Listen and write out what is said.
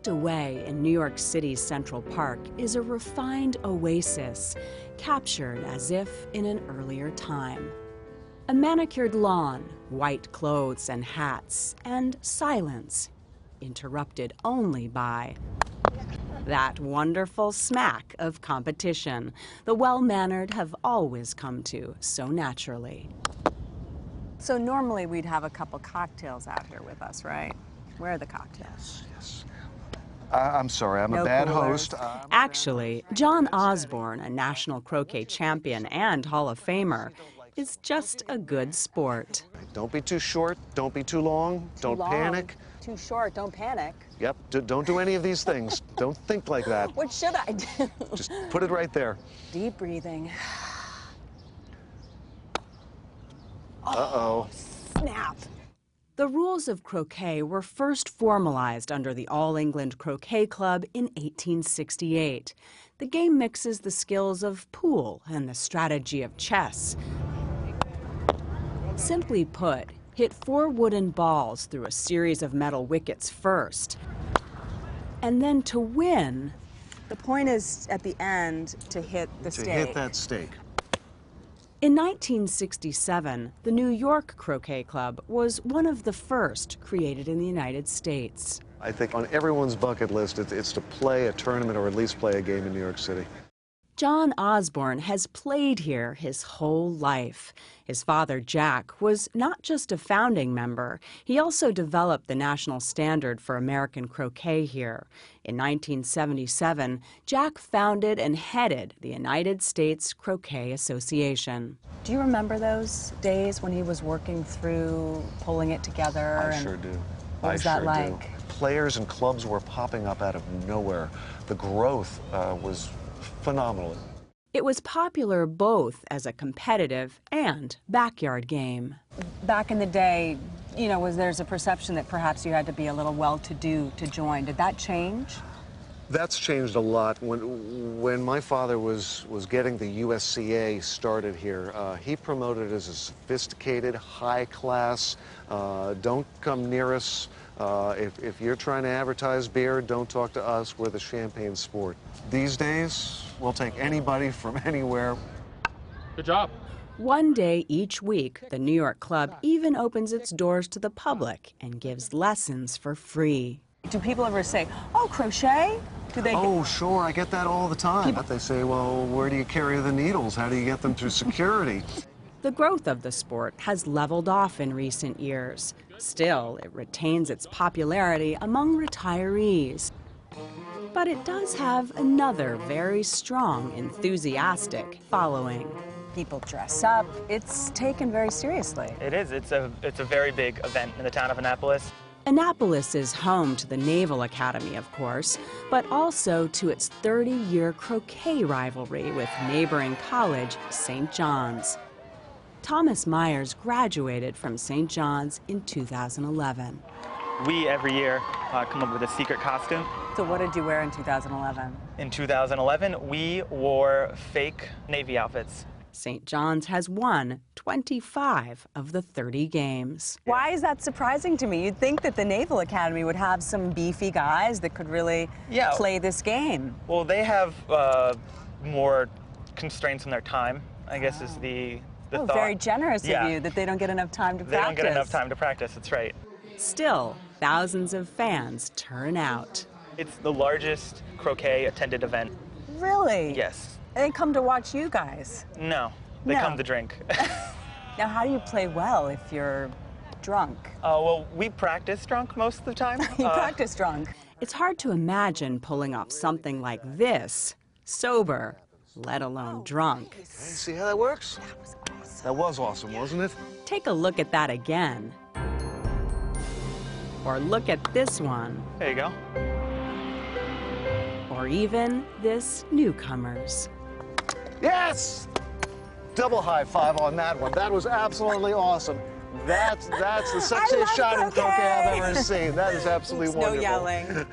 Tucked away in New York City's Central Park is a refined oasis, captured as if in an earlier time. A manicured lawn, white clothes and hats, and silence, interrupted only by that wonderful smack of competition the well-mannered have always come to so naturally. So normally we'd have a couple cocktails out here with us, right? Where are the cocktails? Yes. I'm sorry, I'm a bad host. Actually, John Osborne, a national croquet champion and Hall of Famer, is just a good sport. Don't be too short, don't be too long, don't panic. Too short, don't panic. Yep, don't do any of these things. Don't think like that. What should I do? Just put it right there. Deep breathing. Uh-oh. Snap. The rules of croquet were first formalized under the All England Croquet Club in 1868. The game mixes the skills of pool and the strategy of chess. Simply put, hit 4 wooden balls through a series of metal wickets first. And then to win, the point is at the end to hit the stake. To hit that stake. In 1967, the New York Croquet Club was one of the first created in the United States. I think on everyone's bucket list, it's to play a tournament or at least play a game in New York City. John Osborne has played here his whole life. His father, Jack, was not just a founding member. He also developed the national standard for American croquet here. In 1977, Jack founded and headed the United States Croquet Association. Do you remember those days when he was working through pulling it together? I sure do. What was that like? Players and clubs were popping up out of nowhere. The growth was phenomenal. It was popular both as a competitive and backyard game. Back in the day, you know, there's a perception that perhaps you had to be a little well-to-do to join. Did that change? That's changed a lot. When my father was getting the USCA started here, he promoted it as a sophisticated, high-class, don't come near us. If you're trying to advertise beer, don't talk to us. We're the champagne sport. These days, we'll take anybody from anywhere. Good job. One day each week, the New York Club even opens its doors to the public and gives lessons for free. Do people ever say, "Oh, crochet"? Do they? Oh, sure, I get that all the time. They say, well, where do you carry the needles? How do you get them through security? The growth of the sport has leveled off in recent years. Still, it retains its popularity among retirees. But it does have another very strong, enthusiastic following. People dress up. It's taken very seriously. It is. It's a very big event in the town of Annapolis. Annapolis is home to the Naval Academy, of course, but also to its 30-year croquet rivalry with neighboring college, St. John's. Thomas Myers graduated from St. John's in 2011. We, every year, come up with a secret costume. So what did you wear in 2011? In 2011, we wore fake Navy outfits. St. John's has won 25 of the 30 games. Why is that surprising to me? You'd think that the Naval Academy would have some beefy guys that could really play this game. Well, they have more constraints on their time, I guess is the thought. Very generous of you that they don't get enough time to practice. They don't get enough time to practice, that's right. Still, thousands of fans turn out. It's the largest croquet attended event. Really? Yes. They come to watch you guys? No, they come to drink. Now, how do you play well if you're drunk? Well, we practice drunk most of the time. You practice drunk? It's hard to imagine pulling off something like this, sober, let alone drunk. Hey, see how that works? That was awesome. That was awesome, wasn't it? Take a look at that again. Or look at this one. There you go. Or even this newcomer's. Yes! Double high five on that one. That was absolutely awesome. That's the sexiest shot in croquet I've ever seen. That is absolutely wonderful. No yelling.